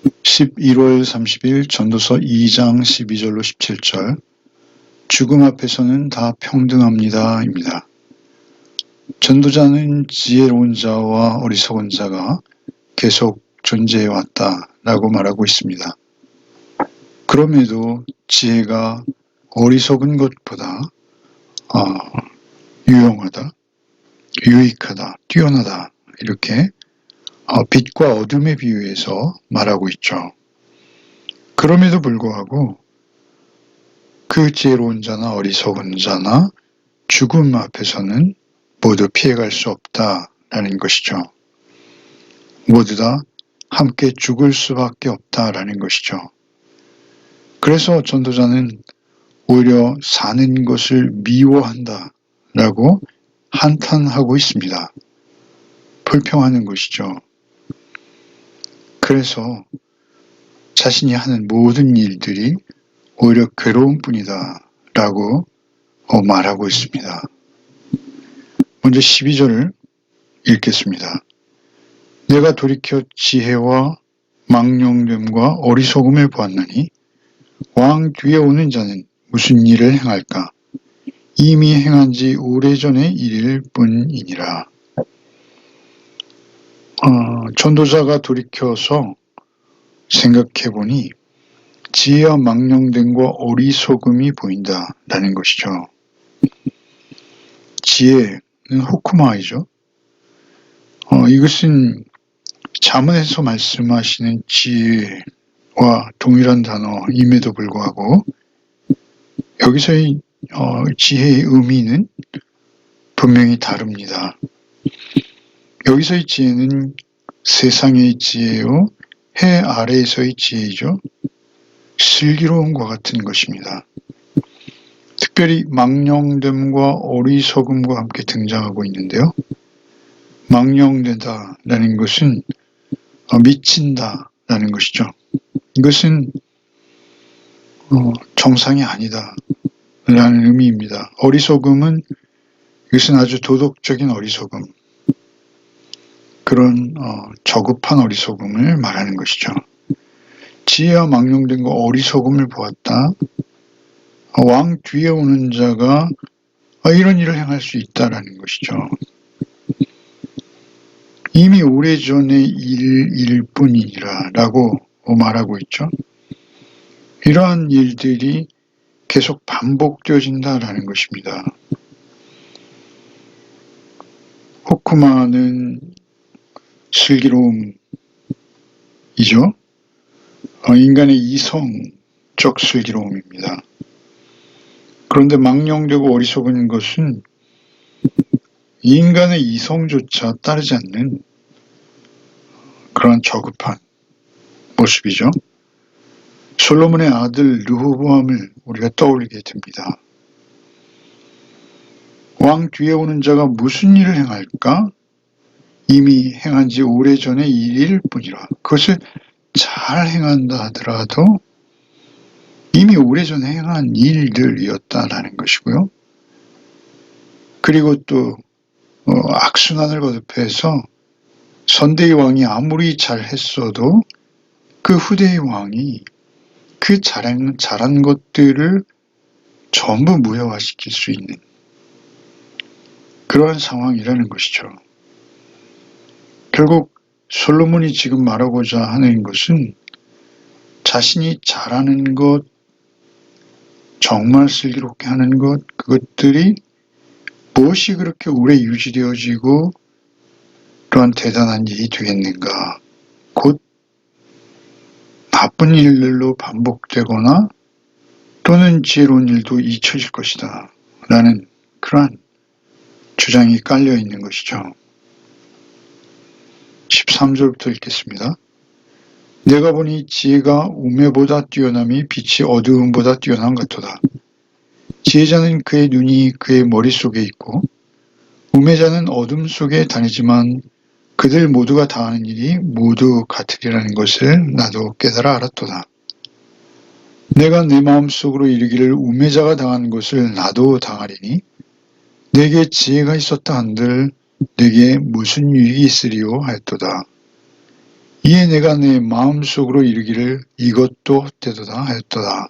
11월 30일 전도서 2장 12절로 17절 죽음 앞에서는 다 평등합니다 입니다. 전도자는 지혜로운 자와 어리석은 자가 계속 존재해 왔다라고 말하고 있습니다. 그럼에도 지혜가 어리석은 것보다 유용하다, 유익하다, 뛰어나다 이렇게 빛과 어둠에 비유해서 말하고 있죠. 그럼에도 불구하고 그 지혜로운 자나 어리석은 자나 죽음 앞에서는 모두 피해갈 수 없다라는 것이죠. 모두 다 함께 죽을 수밖에 없다라는 것이죠. 그래서 전도자는 오히려 사는 것을 미워한다라고 한탄하고 있습니다. 불평하는 것이죠. 그래서 자신이 하는 모든 일들이 오히려 괴로운 뿐이다 라고 말하고 있습니다. 먼저 12절을 읽겠습니다. 내가 돌이켜 지혜와 망령됨과 어리석음을 보았나니 왕 뒤에 오는 자는 무슨 일을 행할까? 이미 행한 지 오래전의 일일 뿐이니라. 전도자가 돌이켜서 생각해보니 지혜와 망령됨과 어리석음이 보인다라는 것이죠. 지혜는 호쿠마이죠. 이것은 잠언에서 말씀하시는 지혜와 동일한 단어임에도 불구하고 여기서의 지혜의 의미는 분명히 다릅니다. 여기서의 지혜는 세상의 지혜요, 해 아래에서의 지혜이죠. 슬기로움과 같은 것입니다. 특별히 망령됨과 어리석음과 함께 등장하고 있는데요. 망령되다라는 것은 미친다라는 것이죠. 이것은 정상이 아니다라는 의미입니다. 어리석음은 이것은 아주 도덕적인 어리석음, 그런 저급한 어리석음을 말하는 것이죠. 지혜와 망령됨과 어리석음을 보았다. 왕 뒤에 오는 자가 이런 일을 행할 수 있다라는 것이죠. 이미 오래전의 일일 뿐이니라 라고 말하고 있죠. 이러한 일들이 계속 반복되어진다라는 것입니다. 호쿠마는 슬기로움이죠. 인간의 이성적 슬기로움입니다. 그런데 망령되고 어리석은 것은 인간의 이성조차 따르지 않는 그런 저급한 모습이죠. 솔로몬의 아들 르호보암을 우리가 떠올리게 됩니다. 왕 뒤에 오는 자가 무슨 일을 행할까? 이미 행한 지 오래전의 일일 뿐이라. 그것을 잘 행한다 하더라도 이미 오래전에 행한 일들이었다라는 것이고요. 그리고 또 악순환을 거듭해서 선대의 왕이 아무리 잘했어도 그 후대의 왕이 그 잘한 것들을 전부 무효화시킬 수 있는 그러한 상황이라는 것이죠. 결국 솔로몬이 지금 말하고자 하는 것은 자신이 잘하는 것, 정말 슬기롭게 하는 것, 그것들이 무엇이 그렇게 오래 유지되어지고 또한 대단한 일이 되겠는가. 곧 나쁜 일들로 반복되거나 또는 지혜로운 일도 잊혀질 것이다 라는 그러한 주장이 깔려 있는 것이죠. 13절부터 읽겠습니다. 내가 보니 지혜가 우매보다 뛰어남이 빛이 어두움보다 뛰어난 같도다. 지혜자는 그의 눈이 그의 머릿속에 있고 우매자는 어둠 속에 다니지만 그들 모두가 당하는 일이 모두 같으리라는 것을 나도 깨달아 알았도다. 내가 내 마음속으로 이르기를 우매자가 당한 것을 나도 당하리니 내게 지혜가 있었다 한들 내게 무슨 유익이 있으리요 하였도다. 이 이에 내가 내 마음속으로 이르기를 이것도 헛되도다 하였도다.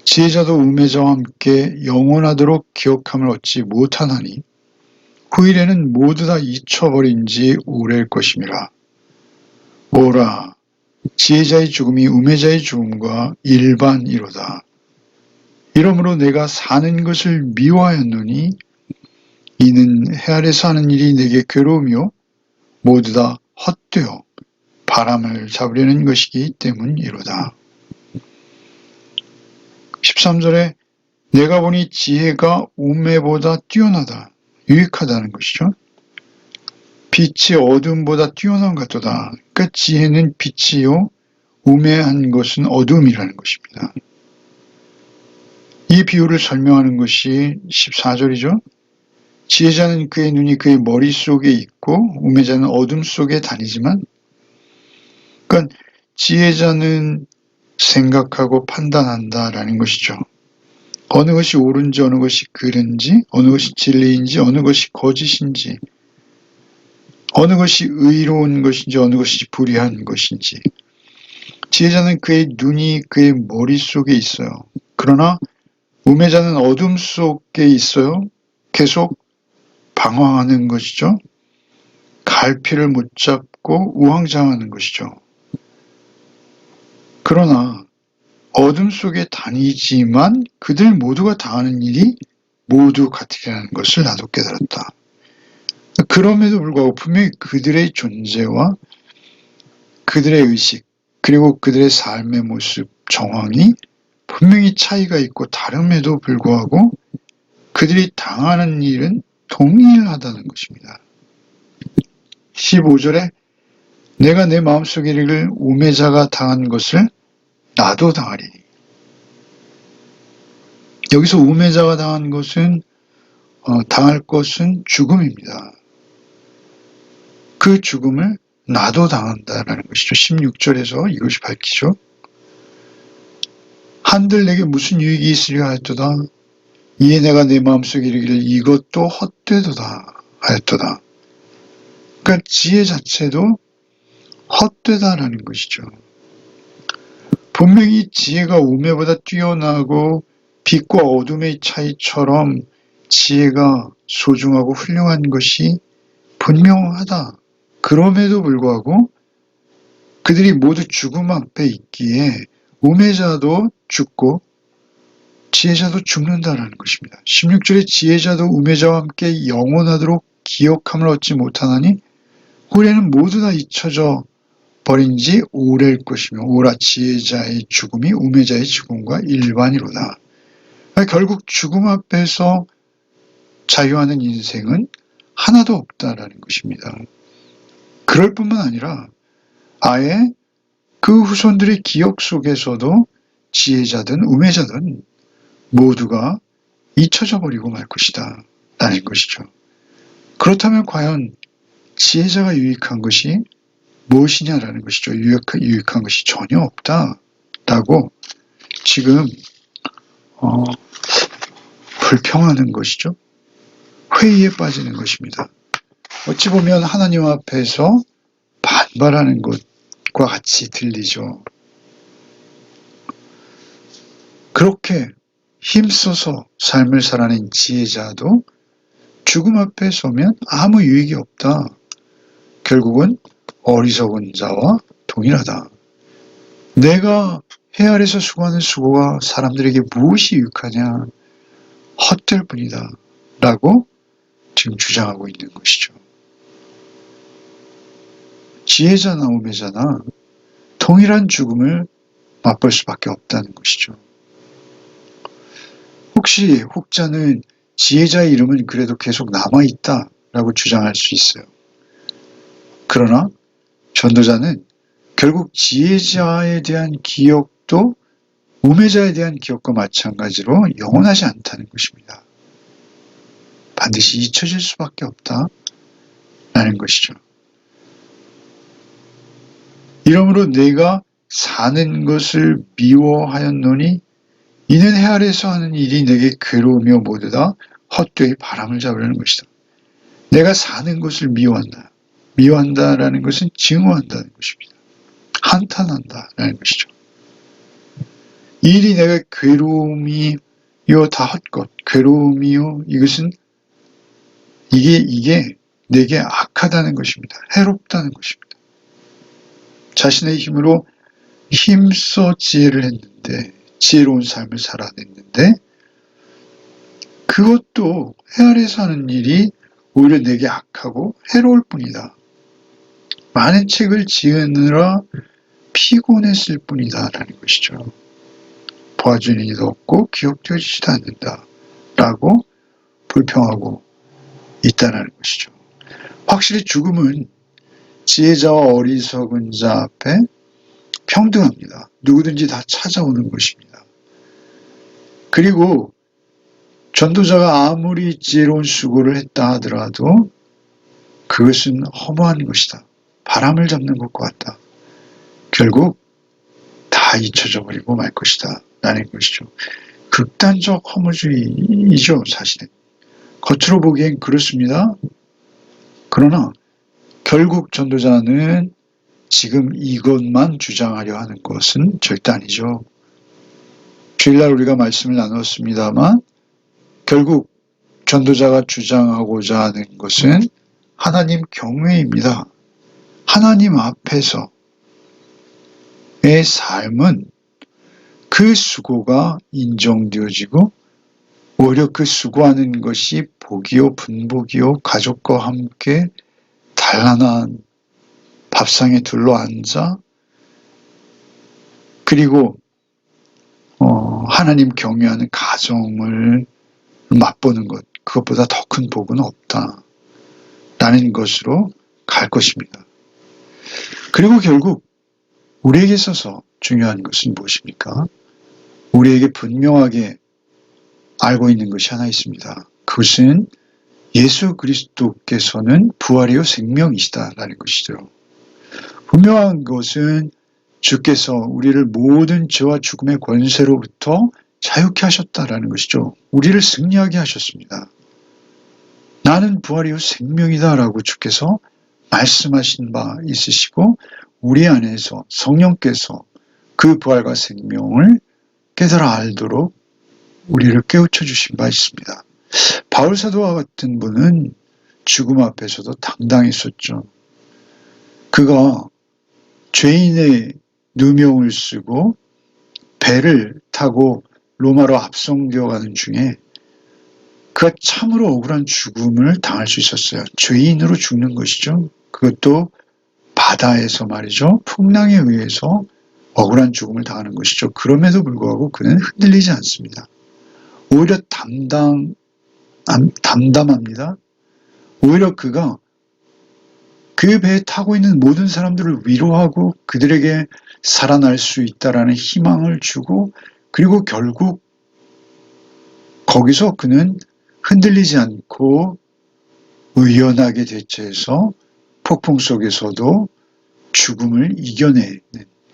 지혜자도 우매자와 함께 영원하도록 기억함을 얻지 못하나니 후일에는 모두 다 잊혀버린 지 오래일 것임이라. 오라, 지혜자의 죽음이 우매자의 죽음과 일반이로다. 이러므로 내가 사는 것을 미워하였노니 이는 해 아래서 하는 일이 내게 괴로우며 모두 다 헛되어 바람을 잡으려는 것이기 때문이로다. 13절에 내가 보니 지혜가 우매보다 뛰어나다, 유익하다는 것이죠. 빛이 어둠보다 뛰어난 것도다. 그러니까 지혜는 빛이요, 우매한 것은 어둠이라는 것입니다. 이 비유를 설명하는 것이 14절이죠. 지혜자는 그의 눈이 그의 머릿속에 있고 우매자는 어둠 속에 다니지만, 그러니까 지혜자는 생각하고 판단한다라는 것이죠. 어느 것이 옳은지 어느 것이 그른지, 어느 것이 진리인지 어느 것이 거짓인지, 어느 것이 의로운 것인지 어느 것이 불의한 것인지. 지혜자는 그의 눈이 그의 머릿속에 있어요. 그러나 우매자는 어둠 속에 있어요. 계속 방황하는 것이죠. 갈피를 못 잡고 우왕좌왕하는 것이죠. 그러나 어둠 속에 다니지만 그들 모두가 당하는 일이 모두 같으리라는 것을 나도 깨달았다. 그럼에도 불구하고 분명히 그들의 존재와 그들의 의식, 그리고 그들의 삶의 모습, 정황이 분명히 차이가 있고 다름에도 불구하고 그들이 당하는 일은 동일하다는 것입니다. 15절에 내가 내 마음속에 이르기를 우매자가 당한 것을 나도 당하리니. 여기서 우매자가 당한 것은 당할 것은 죽음입니다. 그 죽음을 나도 당한다라는 것이죠. 16절에서 이것이 밝히죠. 한들 내게 무슨 유익이 있으려 하였도다. 이에 내가 내 마음속에 이르기를 이것도 헛되도다 하였도다. 그러니까 지혜 자체도 헛되다라는 것이죠. 분명히 지혜가 우매보다 뛰어나고 빛과 어둠의 차이처럼 지혜가 소중하고 훌륭한 것이 분명하다. 그럼에도 불구하고 그들이 모두 죽음 앞에 있기에 우매자도 죽고 지혜자도 죽는다라는 것입니다. 16절에 지혜자도 우매자와 함께 영원하도록 기억함을 얻지 못하나니 후에는 모두 다 잊혀져 버린 지 오래일 것이며 오라 지혜자의 죽음이 우매자의 죽음과 일반이로다. 결국 죽음 앞에서 자유하는 인생은 하나도 없다라는 것입니다. 그럴 뿐만 아니라 아예 그 후손들의 기억 속에서도 지혜자든 우매자든 모두가 잊혀져 버리고 말 것이다 라는 것이죠. 그렇다면 과연 지혜자가 유익한 것이 무엇이냐라는 것이죠. 유익한 것이 전혀 없다라고 지금 불평하는 것이죠. 회의에 빠지는 것입니다. 어찌 보면 하나님 앞에서 반발하는 것과 같이 들리죠. 그렇게 힘써서 삶을 살아낸 지혜자도 죽음 앞에 서면 아무 유익이 없다. 결국은 어리석은 자와 동일하다. 내가 해 아래서 수고하는 수고가 사람들에게 무엇이 유익하냐? 헛될 뿐이다. 라고 지금 주장하고 있는 것이죠. 지혜자나 우매자나 동일한 죽음을 맛볼 수밖에 없다는 것이죠. 혹시 혹자는 지혜자의 이름은 그래도 계속 남아있다라고 주장할 수 있어요. 그러나 전도자는 결국 지혜자에 대한 기억도 우매자에 대한 기억과 마찬가지로 영원하지 않다는 것입니다. 반드시 잊혀질 수밖에 없다라는 것이죠. 이러므로 내가 사는 것을 미워하였노니 이는 해 아래서 하는 일이 내게 괴로우며 모두 다 헛되이 바람을 잡으려는 것이다. 내가 사는 것을 미워한다. 미워한다라는 것은 증오한다는 것입니다. 한탄한다라는 것이죠. 일이 내가 괴로움이요 다 헛것, 괴로움이요 이것은 이게 내게 악하다는 것입니다. 해롭다는 것입니다. 자신의 힘으로 힘써 지혜를 했는데, 지혜로운 삶을 살아냈는데, 그것도 헤아려서 하는 일이 오히려 내게 악하고 해로울 뿐이다. 많은 책을 지으느라 피곤했을 뿐이다 라는 것이죠. 보아주는 이도 없고 기억되어지지도 않는다 라고 불평하고 있다는 것이죠. 확실히 죽음은 지혜자와 어리석은 자 앞에 평등합니다. 누구든지 다 찾아오는 것입니다. 그리고 전도자가 아무리 지혜로운 수고를 했다 하더라도 그것은 허무한 것이다. 바람을 잡는 것과 같다. 결국 다 잊혀져 버리고 말 것이다. 라는 것이죠. 극단적 허무주의이죠, 사실은. 겉으로 보기엔 그렇습니다. 그러나 결국 전도자는 지금 이것만 주장하려 하는 것은 절대 아니죠. 주일날 우리가 말씀을 나눴습니다만 결국 전도자가 주장하고자 하는 것은 하나님 경외입니다. 하나님 앞에서의 삶은 그 수고가 인정되어지고 오히려 그 수고하는 것이 복이요 분복이요 가족과 함께 단란한 밥상에 둘러앉아 그리고 하나님 경외하는 가정을 맛보는 것, 그것보다 더 큰 복은 없다 라는 것으로 갈 것입니다. 그리고 결국 우리에게 있어서 중요한 것은 무엇입니까? 우리에게 분명하게 알고 있는 것이 하나 있습니다. 그것은 예수 그리스도께서는 부활이요 생명이시다라는 것이죠. 분명한 것은 주께서 우리를 모든 죄와 죽음의 권세로부터 자유케 하셨다라는 것이죠. 우리를 승리하게 하셨습니다. 나는 부활이요 생명이다라고 주께서 말씀하신 바 있으시고 우리 안에서 성령께서 그 부활과 생명을 깨달아 알도록 우리를 깨우쳐 주신 바 있습니다. 바울 사도와 같은 분은 죽음 앞에서도 당당했었죠. 그가 죄인의 누명을 쓰고 배를 타고 로마로 압송되어 가는 중에 그가 참으로 억울한 죽음을 당할 수 있었어요. 죄인으로 죽는 것이죠. 그것도 바다에서 말이죠. 풍랑에 의해서 억울한 죽음을 당하는 것이죠. 그럼에도 불구하고 그는 흔들리지 않습니다. 오히려 담담합니다. 오히려 그가 그 배에 타고 있는 모든 사람들을 위로하고 그들에게 살아날 수 있다라는 희망을 주고 그리고 결국 거기서 그는 흔들리지 않고 의연하게 대처해서 폭풍 속에서도 죽음을 이겨내는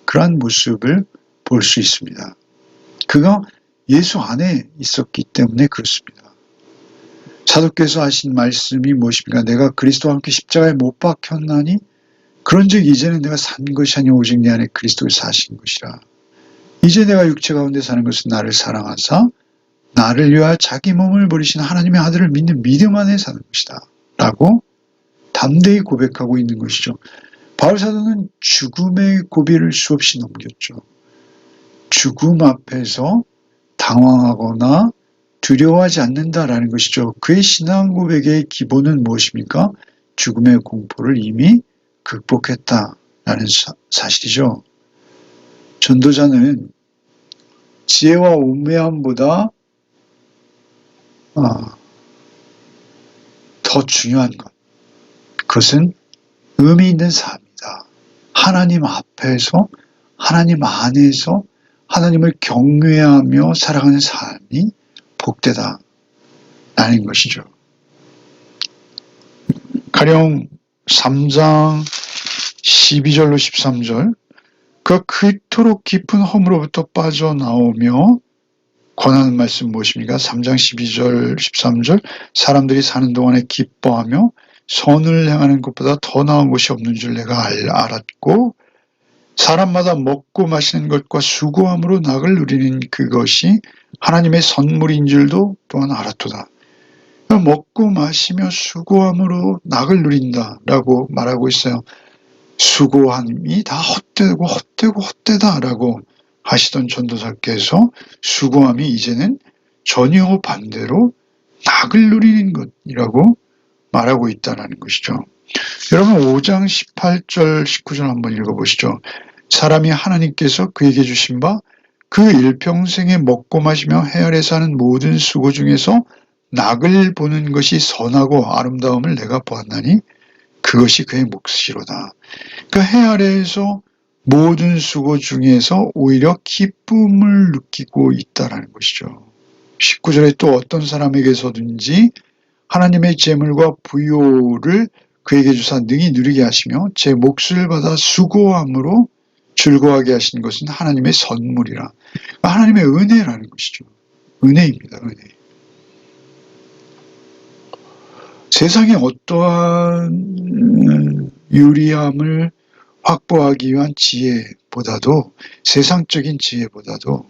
그러한 모습을 볼 수 있습니다. 그가 예수 안에 있었기 때문에 그렇습니다. 사도께서 하신 말씀이 무엇입니까? 내가 그리스도와 함께 십자가에 못 박혔나니 그런즉 이제는 내가 산 것이 아니오 오직 내 안에 그리스도께서 사신 것이라. 이제 내가 육체 가운데 사는 것은 나를 사랑하사 나를 위하여 자기 몸을 버리신 하나님의 아들을 믿는 믿음 안에 사는 것이다. 라고 담대히 고백하고 있는 것이죠. 바울 사도는 죽음의 고비를 수없이 넘겼죠. 죽음 앞에서 당황하거나 두려워하지 않는다라는 것이죠. 그의 신앙 고백의 기본은 무엇입니까? 죽음의 공포를 이미 극복했다라는 사실이죠. 전도자는 지혜와 우매함보다 더 중요한 것, 그것은 의미 있는 삶이다. 하나님 앞에서 하나님 안에서 하나님을 경외하며 살아가는 삶이 복되다 라는 것이죠. 가령 3장 12절로 13절 그 그토록 깊은 험으로부터 빠져나오며 권하는 말씀 무엇입니까? 3장 12절 13절 사람들이 사는 동안에 기뻐하며 선을 행하는 것보다 더 나은 것이 없는 줄 내가 알았고 사람마다 먹고 마시는 것과 수고함으로 낙을 누리는 그것이 하나님의 선물인 줄도 또한 알았도다. 그러니까 먹고 마시며 수고함으로 낙을 누린다라고 말하고 있어요. 수고함이 다 헛되다라고 하시던 전도사께서 수고함이 이제는 전혀 반대로 낙을 누리는 것이라고 말하고 있다는 것이죠. 여러분 5장 18절 19절 한번 읽어보시죠. 사람이 하나님께서 그에게 주신 바 그 일평생에 먹고 마시며 해 아래서 하는 모든 수고 중에서 낙을 보는 것이 선하고 아름다움을 내가 보았나니 그것이 그의 몫이로다. 그러니까 해 아래에서 모든 수고 중에서 오히려 기쁨을 느끼고 있다는 것이죠. 19절에 또 어떤 사람에게서든지 하나님의 재물과 부요를 그에게 주사 능히 누리게 하시며 제 몫을 받아 수고함으로 즐거워하게 하신 것은 하나님의 선물이라. 하나님의 은혜라는 것이죠. 은혜입니다. 은혜. 세상에 어떠한 유리함을 확보하기 위한 지혜보다도 세상적인 지혜보다도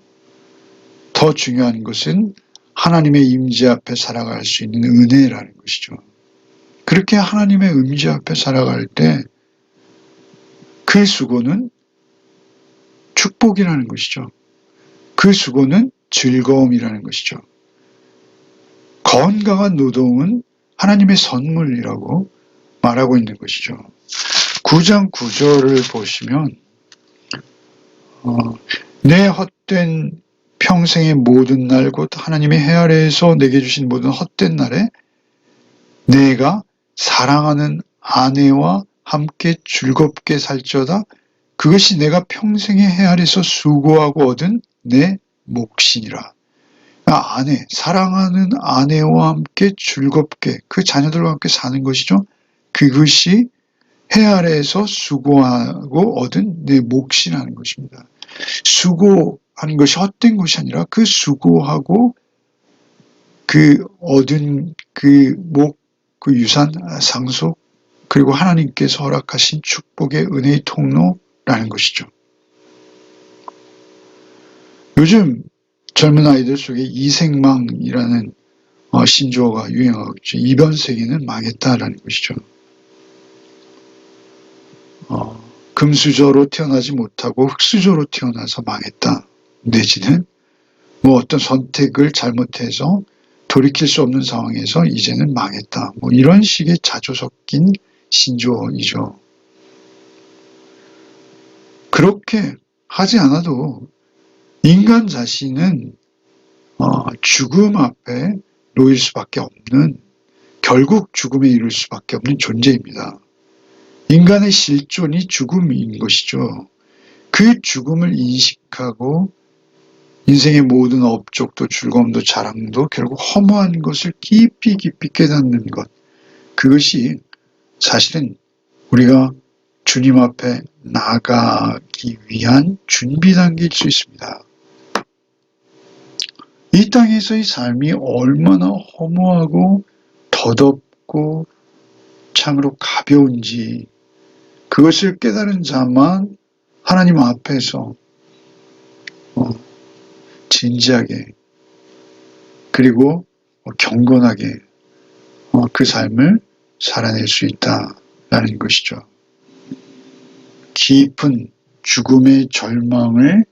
더 중요한 것은 하나님의 임재 앞에 살아갈 수 있는 은혜라는 것이죠. 그렇게 하나님의 임재 앞에 살아갈 때 그 수고는 축복이라는 것이죠. 그 수고는 즐거움이라는 것이죠. 건강한 노동은 하나님의 선물이라고 말하고 있는 것이죠. 9장 9절을 보시면 내 헛된 평생의 모든 날 곧 하나님의 해 아래에서 내게 주신 모든 헛된 날에 내가 사랑하는 아내와 함께 즐겁게 살지어다 그것이 내가 평생의 해 아래에서 수고하고 얻은 내 몫이니라. 아내, 사랑하는 아내와 함께 즐겁게 그 자녀들과 함께 사는 것이죠. 그것이 해 아래에서 수고하고 얻은 내 몫이라는 것입니다. 수고하는 것이 헛된 것이 아니라 그 수고하고 그 얻은 그 목, 그 유산, 상속, 그리고 하나님께서 허락하신 축복의 은혜의 통로라는 것이죠. 요즘 젊은 아이들 속에 이생망이라는 신조어가 유행하고 있죠. 이번 세기는 망했다라는 것이죠. 금수저로 태어나지 못하고 흙수저로 태어나서 망했다. 내지는 뭐 어떤 선택을 잘못해서 돌이킬 수 없는 상황에서 이제는 망했다. 뭐 이런 식의 자조 섞인 신조어이죠. 그렇게 하지 않아도 인간 자신은 죽음 앞에 놓일 수밖에 없는, 결국 죽음에 이를 수밖에 없는 존재입니다. 인간의 실존이 죽음인 것이죠. 그 죽음을 인식하고 인생의 모든 업적도 즐거움도 자랑도 결국 허무한 것을 깊이 깨닫는 것, 그것이 사실은 우리가 주님 앞에 나가기 위한 준비 단계일 수 있습니다. 이 땅에서의 삶이 얼마나 허무하고 더덥고 참으로 가벼운지 그것을 깨달은 자만 하나님 앞에서 진지하게 그리고 경건하게 그 삶을 살아낼 수 있다라는 것이죠. 깊은 죽음의 절망을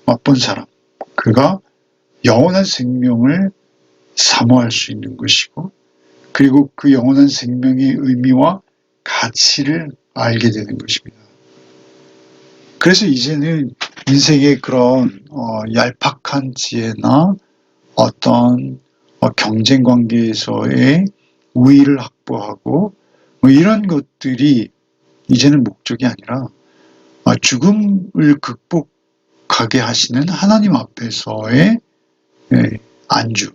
맛본 사람, 그가 영원한 생명을 사모할 수 있는 것이고 그리고 그 영원한 생명의 의미와 가치를 알게 되는 것입니다. 그래서 이제는 인생의 그런 얄팍한 지혜나 어떤 경쟁 관계에서의 우위를 확보하고 뭐 이런 것들이 이제는 목적이 아니라 죽음을 극복하게 하시는 하나님 앞에서의 안주,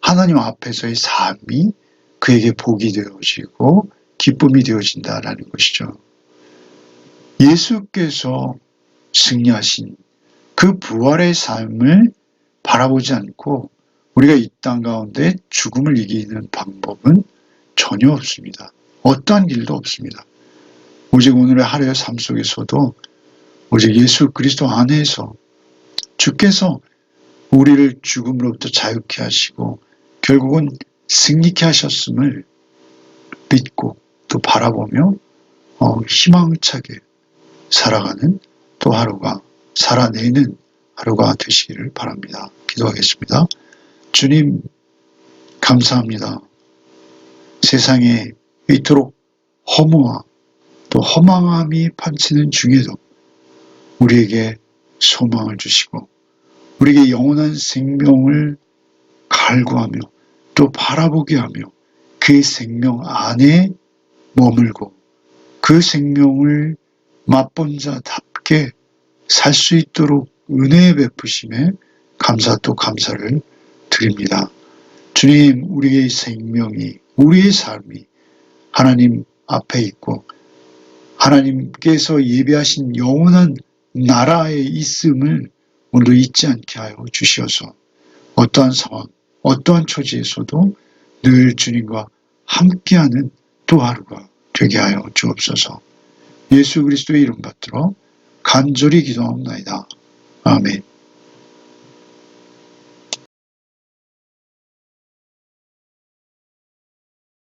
하나님 앞에서의 삶이 그에게 복이 되어지고 기쁨이 되어진다라는 것이죠. 예수께서 승리하신 그 부활의 삶을 바라보지 않고 우리가 이 땅 가운데 죽음을 이기는 방법은 전혀 없습니다. 어떠한 길도 없습니다. 오직 오늘의 하루의 삶 속에서도 오직 예수 그리스도 안에서 주께서 우리를 죽음으로부터 자유케 하시고 결국은 승리케 하셨음을 믿고 또 바라보며 희망차게 살아가는 또 하루가 살아내는 하루가 되시기를 바랍니다. 기도하겠습니다. 주님 감사합니다. 세상에 이토록 허무와 또 허망함이 판치는 중에도 우리에게 소망을 주시고 우리에게 영원한 생명을 갈구하며 또 바라보게 하며 그 생명 안에 머물고 그 생명을 맛본 자답게 살 수 있도록 은혜의 베푸심에 감사 또 감사를 드립니다. 주님, 우리의 생명이, 우리의 삶이 하나님 앞에 있고 하나님께서 예비하신 영원한 나라에 있음을 오늘도 잊지 않게 하여 주시어서 어떠한 상황, 어떠한 처지에서도 늘 주님과 함께하는 또 하루가 되게 하여 주옵소서. 예수 그리스도의 이름 받들어 간절히 기도하옵나이다. 아멘.